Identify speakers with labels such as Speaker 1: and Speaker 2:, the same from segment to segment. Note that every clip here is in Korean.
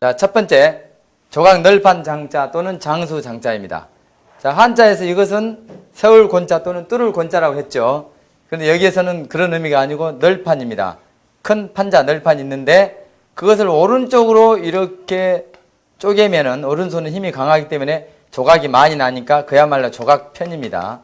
Speaker 1: 자, 첫 번째, 조각 널판 장자 또는 장수 장자입니다. 자, 한자에서 이것은 세울 곤자 또는 뚫을 곤자라고 했죠. 그런데 여기에서는 그런 의미가 아니고 널판입니다. 큰 판자, 널판이 있는데 그것을 오른쪽으로 이렇게 쪼개면은 오른손은 힘이 강하기 때문에 조각이 많이 나니까 그야말로 조각편입니다.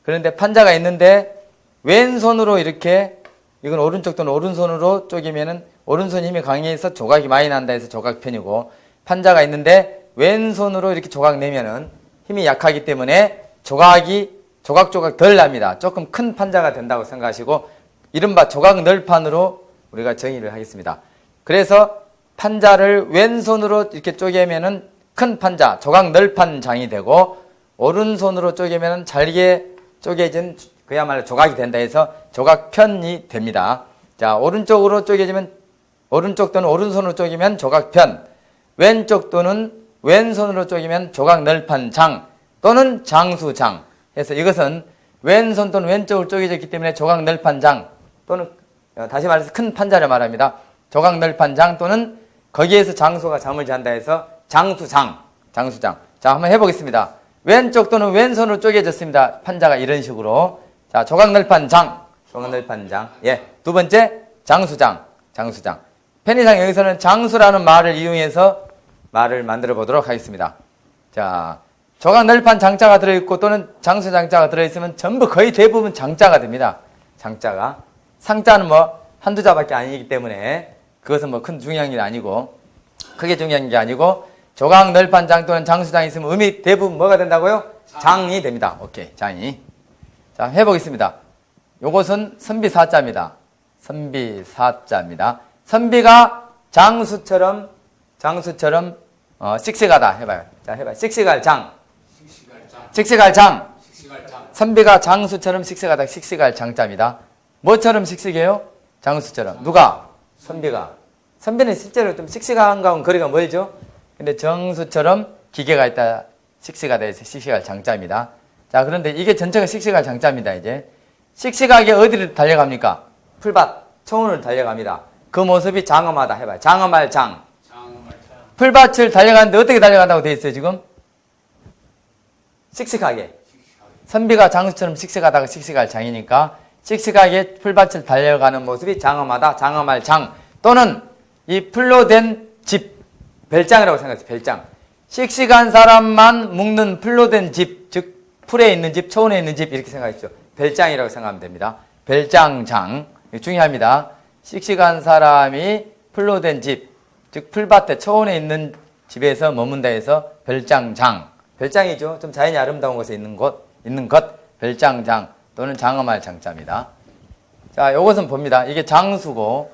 Speaker 1: 그런데 판자가 있는데 왼손으로 이렇게 이건 오른쪽 또는 오른손으로 쪼개면은 오른손 힘이 강해서 조각이 많이 난다 해서 조각편이고 판자가 있는데 왼손으로 이렇게 조각 내면은 힘이 약하기 때문에 조각이 조각조각 덜 납니다. 조금 큰 판자가 된다고 생각하시고 이른바 조각 널판으로 우리가 정의를 하겠습니다. 그래서 판자를 왼손으로 이렇게 쪼개면은 큰 판자, 조각 널판 장이 되고 오른손으로 쪼개면은 잘게 쪼개진 그야말로 조각이 된다 해서 조각편이 됩니다. 자, 오른쪽으로 쪼개지면 오른쪽 또는 오른손으로 쪼개면 조각편, 왼쪽 또는 왼손으로 쪼개면 조각 널판 장 또는 장수장 해서 이것은 왼손 또는 왼쪽으로 쪼개졌기 때문에 조각 널판 장 또는 다시 말해서 큰 판자를 말합니다. 조각 널판 장 또는 거기에서 장수가 잠을 잔다 해서 장수장, 장수장. 자, 한번 해보겠습니다. 왼쪽 또는 왼손으로 쪼개졌습니다. 판자가 이런 식으로. 자, 조각 널판 장, 조각 널판 장. 예. 두 번째, 장수장, 장수장. 편의상 여기서는 장수라는 말을 이용해서 말을 만들어 보도록 하겠습니다. 자, 조각 널판 장자가 들어있고 또는 장수 장자가 들어있으면 전부 거의 대부분 장자가 됩니다. 장자가. 상자는 뭐 한두 자밖에 아니기 때문에 그것은 뭐 큰 중요한 게 아니고 크게 중요한 게 아니고 조각 널판 장 또는 장수장이 있으면 의미 대부분 뭐가 된다고요? 장이 됩니다. 오케이, 장이. 자, 해보겠습니다. 요것은 선비사자입니다. 선비사자입니다. 선비가 장수처럼 씩씩하다 해봐요. 자, 해봐요. 씩씩할 장. 씩씩할 장. 선비가 장수처럼 씩씩하다. 씩씩할 장자입니다. 뭐처럼 씩씩해요? 장수처럼. 누가? 선비가. 선비는 실제로 좀 씩씩한 가운 거리가 멀죠? 근데 정수처럼 기계가 있다. 씩씩하다 해서 씩씩할 장자입니다. 자, 그런데 이게 전체가 씩씩할 장자입니다, 이제. 씩씩하게 어디를 달려갑니까? 풀밭, 초원을 달려갑니다. 그 모습이 장엄하다 해봐요. 장엄할 장. 풀밭을 달려가는데 어떻게 달려간다고 되어 있어요, 지금? 씩씩하게. 선비가 장수처럼 씩씩하다가 씩씩할 장이니까 씩씩하게 풀밭을 달려가는 모습이 장엄하다, 장엄할 장. 또는 이 풀로 된 집, 별장이라고 생각해요, 별장. 씩씩한 사람만 묵는 풀로 된 집, 즉 풀에 있는 집, 초원에 있는 집 이렇게 생각하십시오. 별장이라고 생각하면 됩니다. 별장장. 중요합니다. 씩씩한 사람이 풀로 된 집, 즉 풀밭에 초원에 있는 집에서 머문다 해서 별장장. 별장이죠. 좀 자연이 아름다운 곳에 있는 것, 별장장 또는 장엄할 장자입니다. 자, 요것은 봅니다. 이게 장수고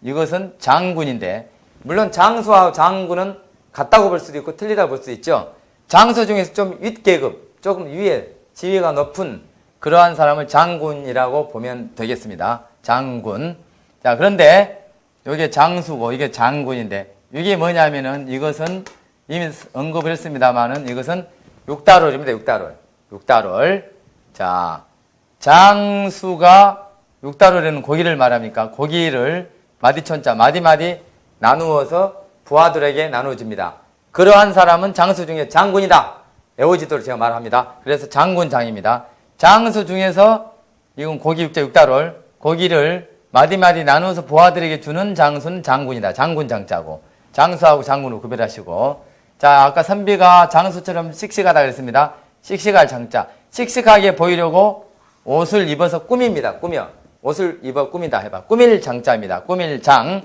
Speaker 1: 이것은 장군인데 물론 장수와 장군은 같다고 볼 수도 있고 틀리다고 볼 수도 있죠. 장수 중에서 좀 윗계급, 조금 위에 지위가 높은 그러한 사람을 장군이라고 보면 되겠습니다. 장군. 자, 그런데 이게 장수고 이게 장군인데 이게 뭐냐면은 이것은 이미 언급을 했습니다만은 이것은 육달월입니다. 육달월. 자, 장수가 육달월에는 고기를 말합니까? 고기를 마디촌자, 마디마디 나누어서 부하들에게 나눠줍니다. 그러한 사람은 장수 중에 장군이다. 외워지도록 제가 말합니다. 그래서 장군장입니다. 장수 중에서 이건 고기 육자 육달월, 고기를 마디마디 나누어서 부하들에게 주는 장수는 장군이다. 장군장자고 장수하고 장군을 구별하시고 자, 아까 선비가 장수처럼 씩씩하다 그랬습니다. 씩씩할 장자. 씩씩하게 보이려고 옷을 입어서 꾸밉니다. 꾸며. 옷을 입어 꾸민다 해봐. 꾸밀 장자입니다. 꾸밀 장.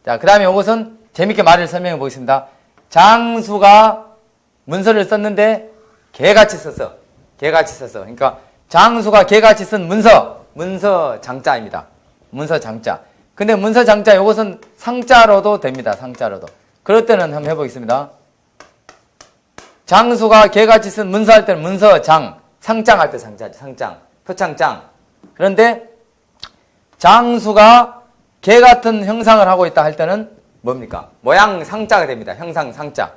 Speaker 1: 자, 그 다음에 이것은 재밌게 말을 설명해 보겠습니다. 장수가 문서를 썼는데 개같이 썼어. 그러니까 장수가 개같이 쓴 문서 장자입니다. 문서 장자. 근데 문서 장자 이것은 상자로도 됩니다. 상자로도. 그럴 때는 한번 해보겠습니다. 장수가 개같이 쓴 문서 할 때는 문서장, 상장 할 때 상자지, 상장, 표창장. 그런데 장수가 개 같은 형상을 하고 있다 할 때는 뭡니까? 모양 상자가 됩니다. 형상 상자.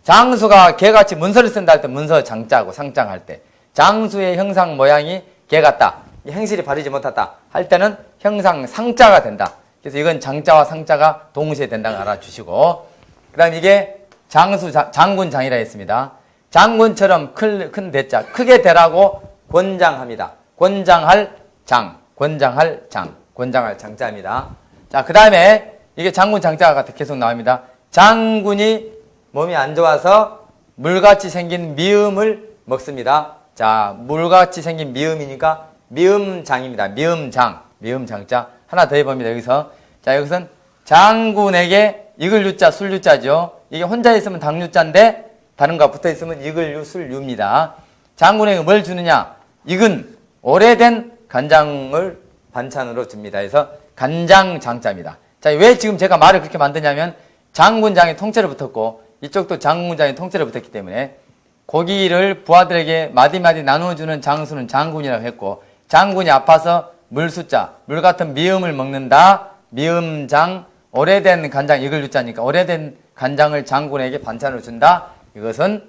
Speaker 1: 장수가 개같이 문서를 쓴다 할 때 문서 장자고 상장할 때. 장수의 형상 모양이 개 같다. 행실이 바르지 못하다 할 때는 형상 상자가 된다. 그래서 이건 장자와 상자가 동시에 된다고 알아주시고 그 다음에 이게 장군장이라 했습니다. 장군처럼 큰 대자, 크게 대라고 권장합니다. 권장할 장, 권장할 장, 권장할 장자입니다. 자, 그 다음에 이게 장군 장자가 계속 나옵니다. 장군이 몸이 안 좋아서 물같이 생긴 미음을 먹습니다. 자, 물같이 생긴 미음이니까 미음장입니다. 미음장, 미음장자. 하나 더 해봅니다. 여기서. 자, 여기서는 장군에게 익을 유자, 술 유자죠. 이게 혼자 있으면 당유자인데 다른 거 붙어 있으면 익을 유, 술 유입니다. 장군에게 뭘 주느냐? 익은 오래된 간장을 반찬으로 줍니다. 그래서 간장장자입니다. 자, 왜 지금 제가 말을 그렇게 만드냐면 장군장이 통째로 붙었고 이쪽도 장군장이 통째로 붙었기 때문에 고기를 부하들에게 마디마디 나누어주는 장수는 장군이라고 했고 장군이 아파서 물수자, 물 같은 미음을 먹는다. 미음장, 오래된 간장 익을 유자니까 오래된 간장을 장군에게 반찬으로 준다. 이것은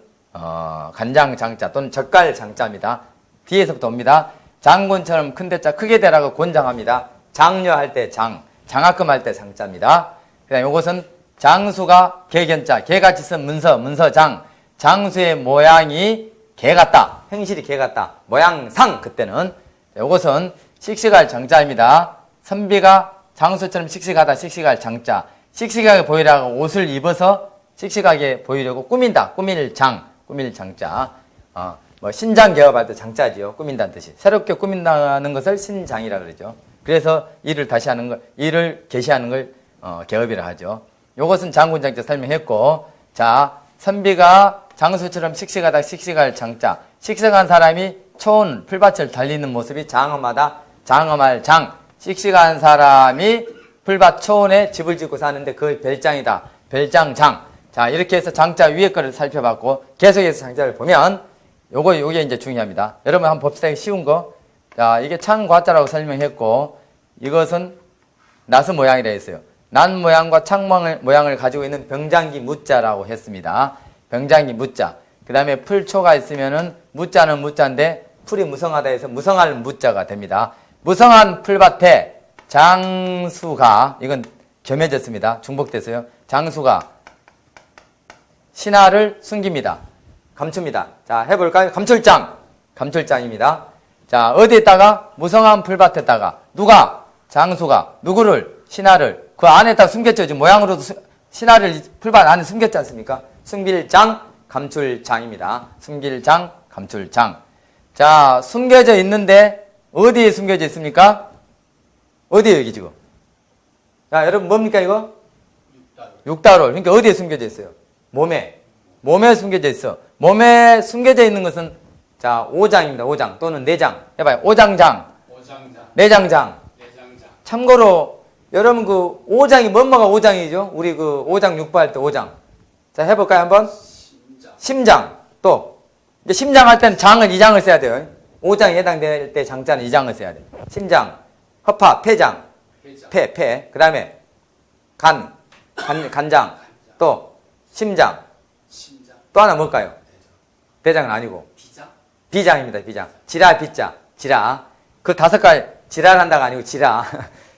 Speaker 1: 간장장자 또는 젓갈장자입니다. 뒤에서부터 옵니다. 장군처럼 큰 대자 크게 대라고 권장합니다. 장려할 때 장, 장학금 할 때 장자입니다. 그 다음에 이것은 장수가 개견자, 개같이 쓴 문서, 문서장. 장수의 모양이 개 같다. 행실이 개 같다. 모양상 그때는. 이것은 씩씩할 장자입니다. 선비가 장수처럼 씩씩하다. 씩씩할 장자. 씩씩하게 보이라고 옷을 입어서 씩씩하게 보이려고 꾸민다. 꾸밀 장, 꾸밀 장자. 신장 개업할 때 장자지요. 꾸민다는 뜻이. 새롭게 꾸민다는 것을 신장이라 그러죠. 그래서 일을 다시 하는 걸, 일을 개시하는 걸 개업이라 하죠. 요것은 장군장자 설명했고, 자, 선비가 장수처럼 씩씩하다. 씩씩할 장자. 씩씩한 사람이 초원, 풀밭을 달리는 모습이 장엄하다. 장엄할 장. 씩씩한 사람이 풀밭 초원에 집을 짓고 사는데 그 별장이다. 별장장. 자, 이렇게 해서 장자 위에 거를 살펴봤고, 계속해서 장자를 보면, 요게 이제 중요합니다. 여러분 한번 봅시다. 쉬운 거. 자, 이게 창과자라고 설명했고, 이것은 나스 모양이라 했어요. 난 모양과 창 모양을 가지고 있는 병장기 무자라고 했습니다. 병장기 무자. 그 다음에 풀초가 있으면은 무자는 무자인데, 풀이 무성하다 해서 무성할 무자가 됩니다. 무성한 풀밭에 장수가, 이건 겸해졌습니다. 중복됐어요. 장수가 신하를 숨깁니다. 감춥니다. 자, 해볼까요? 감출장. 감출장입니다. 자, 어디에다가? 무성한 풀밭에다가. 누가? 장수가. 누구를? 신하를. 그 안에다 숨겼죠. 지금 모양으로도 신하를 풀밭 안에 숨겼지 않습니까? 숨길장, 감출장입니다. 숨길장, 감출장. 자, 숨겨져 있는데, 어디에 숨겨져 있습니까? 어디에 여기 지금? 자, 여러분 뭡니까 이거? 육다롤. 그러니까 어디에 숨겨져 있어요? 몸에. 몸에 숨겨져 있어. 몸에 숨겨져 있는 것은 자, 오장입니다. 오장 또는 내장. 해봐요. 오장장. 내장장. 참고로 여러분 그 오장이 뭐뭐가 오장이죠? 우리 그 오장 육부 할 때 오장. 자, 해볼까요 한번? 심장. 또 이제 심장 할 때는 장을 2장을 써야 돼요. 5장에 해당될 때 장자는 2장을 써야 돼. 심장, 허파, 폐장, 폐. 그 다음에 간장, 또 심장. 또 하나 뭘까요? 대장은 아니고. 비장입니다. 비장. 지라, 비자. 지라. 그 5가지, 지랄한다가 아니고 지라.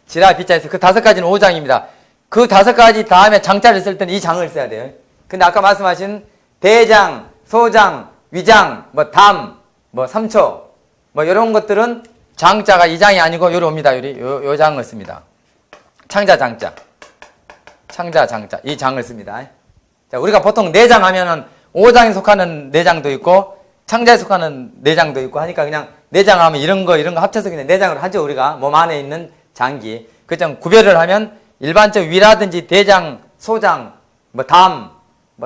Speaker 1: 지라, 비자에서 그 5가지는 5장입니다. 그 5가지 다음에 장자를 쓸 때는 이 장을 써야 돼요. 근데 아까 말씀하신 대장, 소장, 위장, 담, 삼초, 이런 것들은 장자가 2장이 아니고 요리 옵니다. 요 장을 씁니다. 창자 장자. 창자 장자. 이 장을 씁니다. 자, 우리가 보통 내장 하면은 5장에 속하는 내장도 있고 창자에 속하는 내장도 있고 하니까 그냥 내장 하면 이런 거 합쳐서 그냥 내장으로 하죠. 우리가 몸 안에 있는 장기. 그좀 구별을 하면 일반적 위라든지 대장, 소장, 담,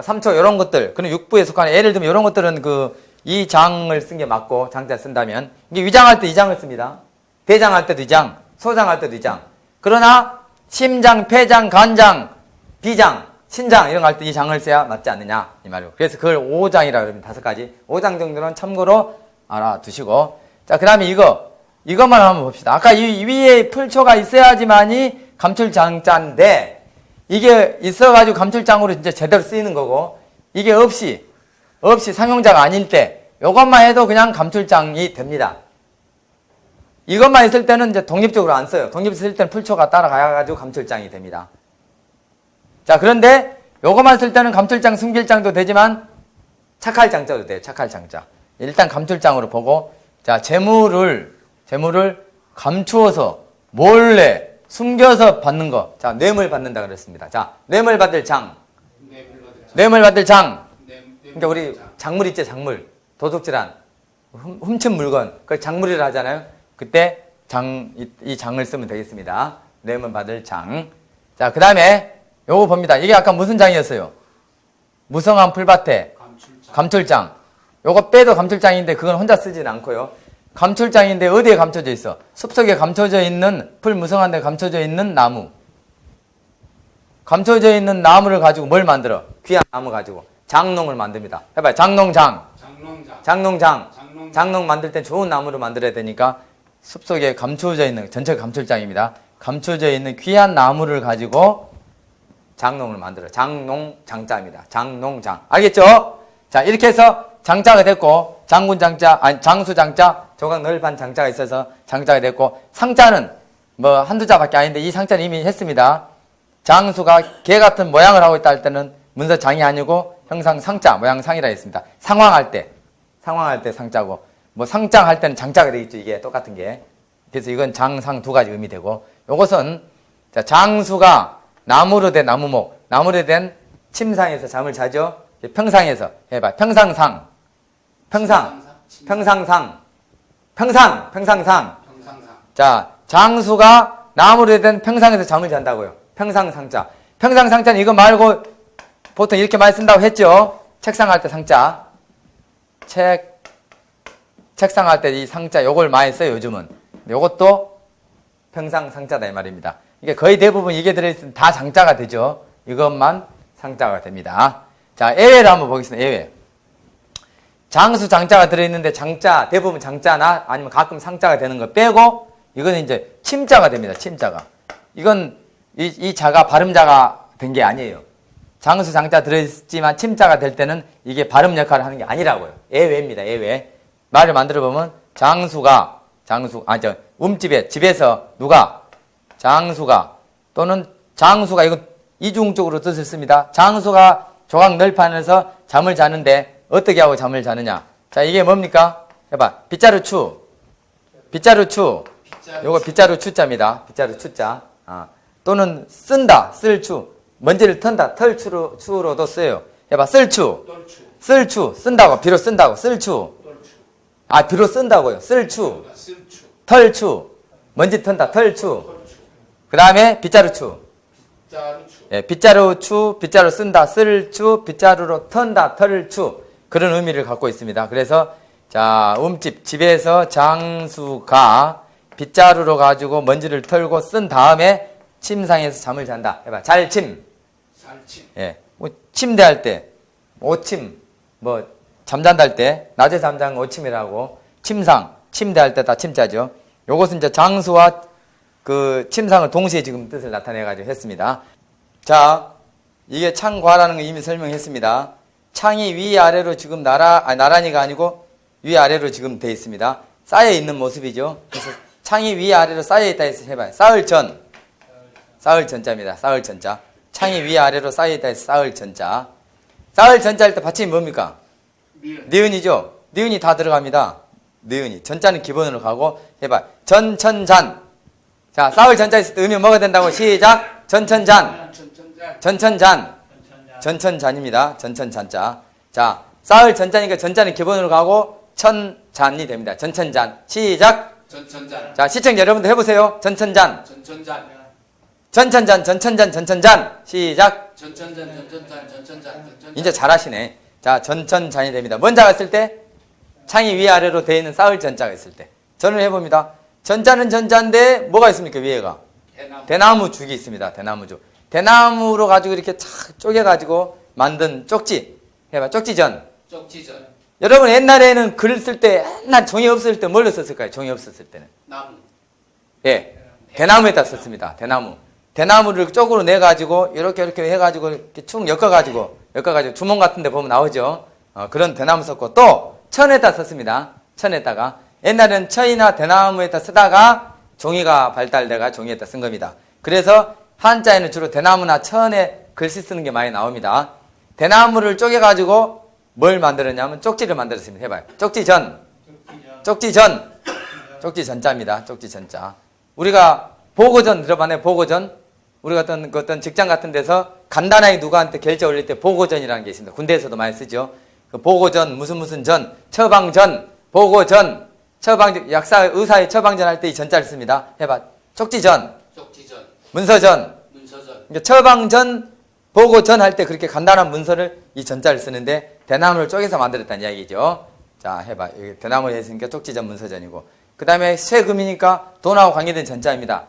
Speaker 1: 삼초 이런 것들. 그런 육부에 속하는 예를 들면 이런 것들은 이 장을 쓴 게 맞고 장자 쓴다면 이게 위장할 때 2장을 씁니다. 대장할 때도 2장, 소장할 때도 2장. 그러나 심장, 폐장, 간장, 비장, 신장 이런 거 할 때 이 장을 써야 맞지 않느냐 이 말이에요. 그래서 그걸 5장이라고 그러면 5가지. 5장 정도는 참고로 알아두시고. 자, 그 다음에 이것만 한번 봅시다. 아까 이 위에 풀초가 있어야지만이 감출장자인데 이게 있어가지고 감출장으로 진짜 제대로 쓰이는 거고 이게 없이 상용자가 아닐 때 이것만 해도 그냥 감출장이 됩니다. 이것만 있을 때는 이제 독립적으로 안 써요. 독립적으로 쓸 때는 풀초가 따라가가지고 감출장이 됩니다. 자, 그런데 요거만 쓸 때는 감출장, 숨길장도 되지만 착할장자도 돼요. 착할장자. 일단 감출장으로 보고, 자, 재물을 감추어서 몰래 숨겨서 받는 거. 자, 뇌물 받는다 그랬습니다. 자, 뇌물 받을 장. 뇌물 받을 장. 그러니까 우리 작물 있죠, 작물. 도둑질한 훔친 물건. 그걸 작물이라 하잖아요. 그때 이 장을 쓰면 되겠습니다. 뇌물 받을 장. 자, 그 다음에 요거 봅니다. 이게 아까 무슨 장이었어요? 무성한 풀밭에 감출장. 요거 빼도 감출장인데 그건 혼자 쓰지는 않고요. 감출장인데 어디에 감춰져 있어? 숲속에 감춰져 있는, 풀 무성한 데 감춰져 있는 나무. 감춰져 있는 나무를 가지고 뭘 만들어? 귀한 나무 가지고 장농을 만듭니다. 해봐요. 장농장. 장농 만들 땐 좋은 나무를 만들어야 되니까 숲속에 감춰져 있는, 전체가 감출장입니다. 감춰져 있는 귀한 나무를 가지고 장농을 만들어요. 장농장자입니다. 장농장. 알겠죠? 자, 이렇게 해서 장자가 됐고, 장군장자, 아니, 장수장자, 조각널판 장자가 있어서 장자가 됐고, 상자는 뭐 한두 자밖에 아닌데 이 상자는 이미 했습니다. 장수가 개 같은 모양을 하고 있다 할 때는 문서장이 아니고 형상 상자, 모양상이라 했습니다. 상황할 때 상자고, 뭐 상장할 때는 장자가 되겠죠. 이게 똑같은 게. 그래서 이건 장상 두 가지 의미되고, 요것은 자, 장수가 나무로 된 나무목, 나무로 된 침상에서 잠을 자죠. 평상에서 해봐. 평상상. 자, 장수가 나무로 된 평상에서 잠을 잔다고요. 평상상자. 평상상자는 이거 말고 보통 이렇게 많이 쓴다고 했죠. 책상 할 때 상자. 책상 할 때 이 상자 요걸 많이 써요, 요즘은. 요것도 평상상자다 이 말입니다. 이게 거의 대부분 이게 들어있으면 다 장자가 되죠. 이것만 상자가 됩니다. 자, 예외를 한번 보겠습니다. 예외. 장수 장자가 들어있는데 장자, 대부분 장자나 아니면 가끔 상자가 되는 거 빼고, 이거는 이제 침자가 됩니다. 침자가. 이건 이 자가 발음자가 된 게 아니에요. 장수 장자 들어있지만 침자가 될 때는 이게 발음 역할을 하는 게 아니라고요. 예외입니다. 예외. 말을 만들어 보면 집에서 누가 장수가 또는 장수가, 이거 이중적으로 뜻을 씁니다. 장수가 조각 널판에서 잠을 자는데 어떻게 하고 잠을 자느냐. 자, 이게 뭡니까? 해봐. 빗자루 추. 요거 빗자루 추자입니다. 빗자루 추자. 또는 쓴다. 쓸 추. 먼지를 턴다. 털 추로도 써요. 해봐. 쓸 추. 쓴다고. 비로 쓴다고. 쓸 추. 비로 쓴다고요. 쓸 추. 털 추. 먼지 턴다. 털 추. 그 다음에 빗자루 추. 예, 빗자루 추, 빗자루 쓴다, 쓸 추, 빗자루로 턴다, 털 추. 그런 의미를 갖고 있습니다. 그래서 자, 집에서 장수가 빗자루로 가지고 먼지를 털고 쓴 다음에 침상에서 잠을 잔다. 해봐. 잘침. 예, 뭐 침대 할 때, 오침, 뭐 잠잔다 할 때 낮에 잠자는 오침이라고. 침상, 침대 할 때 다 침자죠. 요것은 이제 장수와 그 침상을 동시에 지금 뜻을 나타내가지고 했습니다. 자, 이게 창과라는 거 이미 설명했습니다. 창이 위아래로 지금 나란히가 아니고 위아래로 지금 돼 있습니다. 쌓여 있는 모습이죠. 그래서 창이 위아래로 쌓여 있다 해서 해봐요. 쌓을전자입니다. 쌓을전자. 창이 위아래로 쌓여 있다 해서 쌓을전자. 쌓을전자 할 때 받침이 뭡니까? 니은이죠. 니은이 다 들어갑니다. 니은이. 전자는 기본으로 가고 해봐. 전천잔. 자, 쌓을전자 있을 때 의미 뭐가 된다고? 시작. 전천잔. 전천잔입니다. 전천잔자. 자, 쌓을 전자니까 전자는 기본으로 가고 천잔이 됩니다. 전천잔. 시작.
Speaker 2: 전천잔.
Speaker 1: 자, 시청자 여러분들 해보세요. 전천잔. 전천잔. 시작.
Speaker 2: 전천잔.
Speaker 1: 이제 잘하시네. 자, 전천잔이 됩니다. 뭔 자가 있을 때? 창이 위아래로 되어 있는 쌓을 전자가 있을 때. 전을 해봅니다. 전자는 전자인데 뭐가 있습니까? 위에가? 대나무 죽이 있습니다. 대나무죽. 대나무로 가지고 이렇게 착 쪼개가지고 만든 쪽지. 해봐. 쪽지전. 여러분 옛날에는 글 쓸 때, 옛날 종이 없을 때 뭘로 썼을까요? 종이 없었을 때는.
Speaker 2: 나무.
Speaker 1: 예. 대나무에다 썼습니다. 대나무. 대나무를 쪽으로 내가지고 이렇게 해가지고 이렇게 축 엮어가지고 주먹 같은 데 보면 나오죠. 그런 대나무 썼고 또 천에다 썼습니다. 천에다가. 옛날에는 천이나 대나무에다 쓰다가 종이가 발달돼가 종이에다 쓴 겁니다. 그래서 한자에는 주로 대나무나 천에 글씨 쓰는 게 많이 나옵니다. 대나무를 쪼개가지고 뭘 만들었냐면 쪽지를 만들었습니다. 해봐요. 쪽지전. 쪽지전자입니다. 쪽지전자. 우리가 보고전 들어봤네, 보고전. 우리가 어떤 직장 같은 데서 간단하게 누구한테 결제 올릴 때 보고전이라는 게 있습니다. 군대에서도 많이 쓰죠. 그 보고전, 무슨 전, 처방전, 보고전, 약사, 의사의 처방전 할 때 이 전자를 씁니다. 해봐. 쪽지전. 문서전. 그러니까 처방전, 보고전 할 때 그렇게 간단한 문서를 이 전자를 쓰는데 대나무를 쪼개서 만들었다는 이야기죠. 자, 해봐. 여기 대나무에 했으니까 쪽지전, 문서전이고. 그 다음에 세금이니까 돈하고 관계된 전자입니다.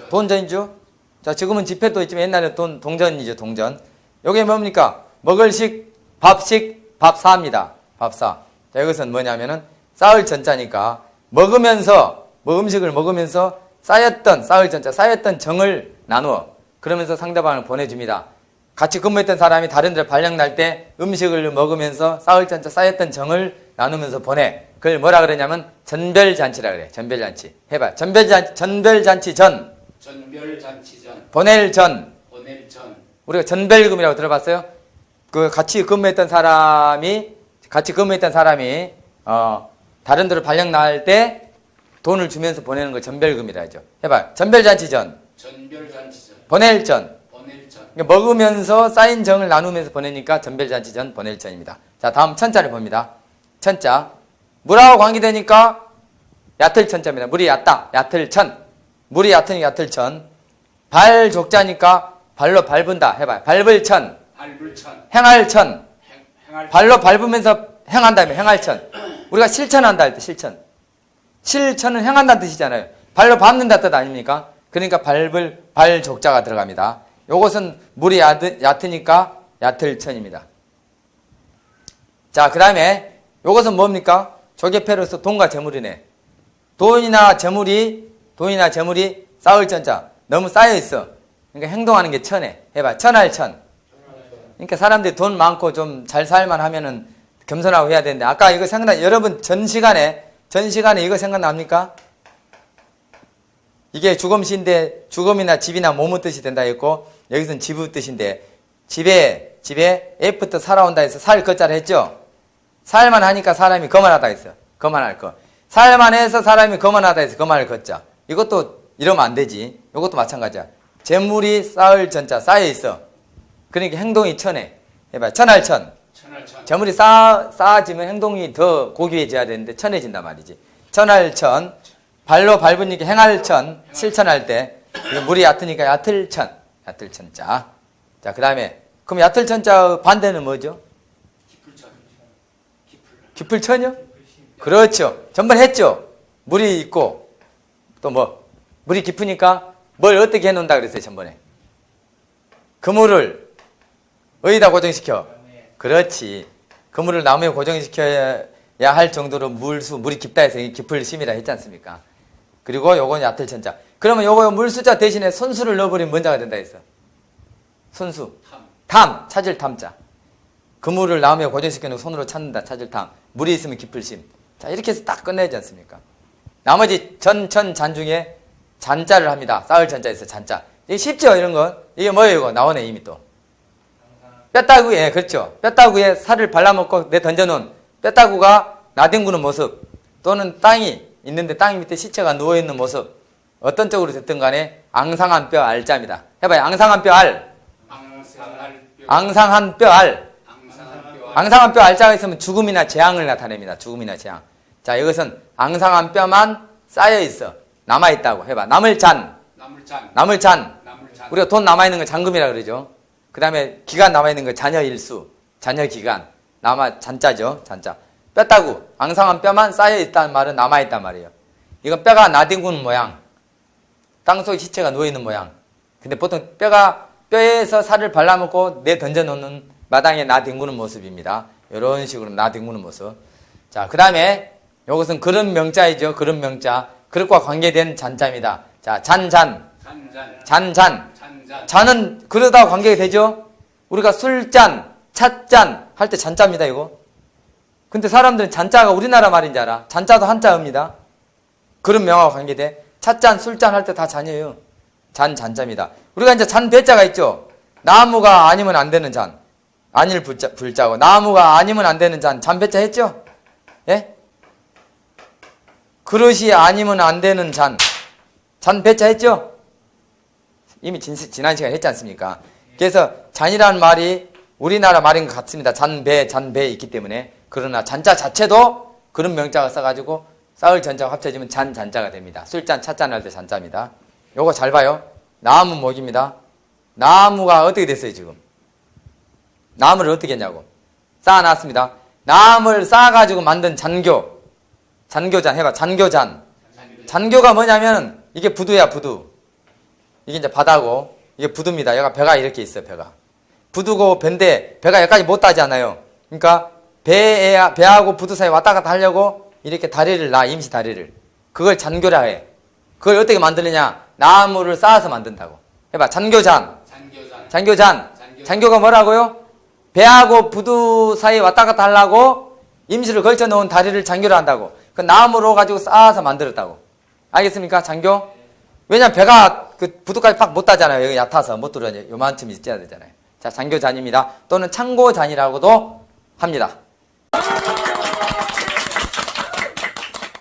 Speaker 1: 돈전이죠. 자, 지금은 지폐도 있지만 옛날에 동전이죠, 동전. 요게 뭡니까? 먹을식, 밥식, 밥사입니다. 밥사. 자, 이것은 뭐냐면은 쌓을 전자니까 먹으면서, 음식을 먹으면서 쌓였던 정을 나누어 그러면서 상대방을 보내줍니다. 같이 근무했던 사람이 다른 데로 발령 날 때 음식을 먹으면서 쌓였던 정을 나누면서 보내. 그걸 뭐라 그러냐면 전별잔치라 그래. 전별잔치. 해봐. 전별잔치 전. 보낼 전. 우리가 전별금이라고 들어봤어요? 그 같이 근무했던 사람이 다른 데로 발령 날 때 돈을 주면서 보내는 걸 전별금이라 하죠. 해봐. 전별잔치 전. 보낼 전. 그러니까 먹으면서 쌓인 정을 나누면서 보내니까 전별잔치 전, 보낼 전입니다. 자, 다음 천자를 봅니다. 천자. 물하고 관계되니까 얕을 천자입니다. 물이 얕다. 얕을 천. 물이 얕으니까 얕을 천. 발족자니까 발로 밟은다. 해봐요. 밟을 천. 행할 천. 발로 밟으면서 행한다면 행할 천. 우리가 실천한다 할 때 실천. 실천은 행한다는 뜻이잖아요. 발로 밟는다 뜻 아닙니까? 그러니까 발족자가 들어갑니다. 요것은 물이 얕으니까 얕을 천입니다. 자, 그 다음에 요것은 뭡니까? 조개패로서 돈과 재물이네. 돈이나 재물이 쌓을 천자. 너무 쌓여있어. 그러니까 행동하는 게 천해. 해봐. 천할 천. 그러니까 사람들이 돈 많고 좀 잘 살만 하면은 겸손하고 해야 되는데, 아까 이거 여러분 전 시간에 이거 생각납니까? 이게 죽음시인데 죽음이나 집이나 몸의 뜻이 된다 했고, 여기서는 집의 뜻인데, 집에 F부터 살아온다 해서 살 거자를 했죠? 살만 하니까 사람이 거만하다 했어요. 거만할 거. 살만 해서 사람이 거만하다 해서 거만할 거자. 이것도 이러면 안 되지. 이것도 마찬가지야. 재물이 쌓을 전자, 쌓여있어. 그러니까 행동이 천해. 해봐. 천할 천. 재물이 쌓아지면 행동이 더 고귀해져야 되는데 천해진단 말이지. 천할 천. 발로 밟으니까 행할 천. 실천할 때. 물이 얕으니까 얕을 천. 얕을 천자. 자, 그 다음에 그럼 얕을 천자의 반대는 뭐죠? 깊을 천이요? 그렇죠. 전번 했죠. 물이 있고 또 뭐 물이 깊으니까 뭘 어떻게 해놓는다 그랬어요. 전번에 그물을 어디다 고정시켜? 그렇지. 그물을 나무에 고정시켜야 할 정도로 물이 깊다 해서 깊을 심이라 했지 않습니까? 그리고 요건 얕을 천자. 그러면 요거 물수자 대신에 손수를 넣어버리면 뭔 자가 된다 했어? 손수. 탐. 찾을 탐자. 그물을 나무에 고정시켜놓고 손으로 찾는다. 찾을 탐. 물이 있으면 깊을 심. 자, 이렇게 해서 딱 끝내지 않습니까? 나머지 전, 잔 중에 잔자를 합니다. 쌓을 잔자 있어, 잔자. 이게 쉽죠, 이런 거? 이게 뭐예요, 이거? 나오네, 이미 또. 뼈다구에, 그렇죠. 뼈다구에 살을 발라먹고 내 던져놓은 뼈다구가 나뒹구는 모습, 또는 땅이 있는데 땅 밑에 시체가 누워있는 모습, 어떤 쪽으로 됐든 간에 앙상한 뼈 알자입니다. 해봐요. 앙상한 뼈 알. 앙상한 뼈 알. 앙상한 뼈 알자가 있으면 죽음이나 재앙을 나타냅니다. 죽음이나 재앙. 자, 이것은 앙상한 뼈만 쌓여있어. 남아있다고 해봐. 나물 잔. 우리가 돈 남아있는 걸 잔금이라 그러죠. 그 다음에 기간 남아있는 거 잔여일수. 잔여기간. 잔자죠. 잔자. 뼈다구. 앙상한 뼈만 쌓여있다는 말은 남아있단 말이에요. 이건 뼈가 나뒹구는 모양. 땅속에 시체가 누워있는 모양. 근데 보통 뼈에서 살을 발라먹고 내 던져놓는 마당에 나뒹구는 모습입니다. 이런 식으로 나뒹구는 모습. 자, 그 다음에 이것은 그릇 명자이죠. 그릇 명자. 그릇과 관계된 잔자입니다. 자, 잔잔. 잔은 그릇하고 관계가 되죠. 우리가 술잔, 찻잔 할 때 잔자입니다. 이거. 근데 사람들은 잔자가 우리나라 말인지 알아. 잔자도 한자입니다. 그릇 명하고 관계돼. 찻잔, 술잔 할 때 다 잔이에요. 잔자입니다. 우리가 이제 잔 배자가 있죠. 나무가 아니면 안 되는 잔. 아닐 불자고. 나무가 아니면 안 되는 잔. 잔배자 했죠? 예? 그릇이 아니면 안 되는 잔. 잔배자 했죠? 이미 지난 시간에 했지 않습니까? 그래서 잔이라는 말이 우리나라 말인 것 같습니다. 잔배 있기 때문에. 그러나 잔자 자체도 그런 명자가 써가지고 쌓을 전자가 합쳐지면 잔자가 됩니다. 술잔, 찻잔 할 때 잔자입니다. 요거 잘 봐요. 나무 목입니다. 나무가 어떻게 됐어요, 지금? 나무를 어떻게 했냐고. 쌓아놨습니다. 나무를 쌓아가지고 만든 잔교. 잔교잔 해봐. 잔교잔. 잔교가 뭐냐면 이게 부두야, 부두. 이게 이제 바다고 이게 부두입니다. 여기가 배가 이렇게 있어요, 배가. 부두고 배인데 배가 여기까지 못 따지 않아요. 그러니까 배하고 부두 사이 왔다 갔다 하려고 이렇게 다리를 놔, 임시 다리를. 그걸 잔교라 해. 그걸 어떻게 만드느냐? 나무를 쌓아서 만든다고. 해봐. 잔교잔. 잔교잔. 잔교가 뭐라고요? 배하고 부두 사이 왔다 갔다 하려고 임시를 걸쳐 놓은 다리를 잔교라 한다고. 그 나무로 가지고 쌓아서 만들었다고. 알겠습니까? 잔교? 왜냐면 배가 그 부두까지 팍 못 따잖아요. 여기 얕아서 못 들어요. 요만큼 있어야 되잖아요. 자, 잔교잔입니다. 또는 창고잔이라고도 합니다.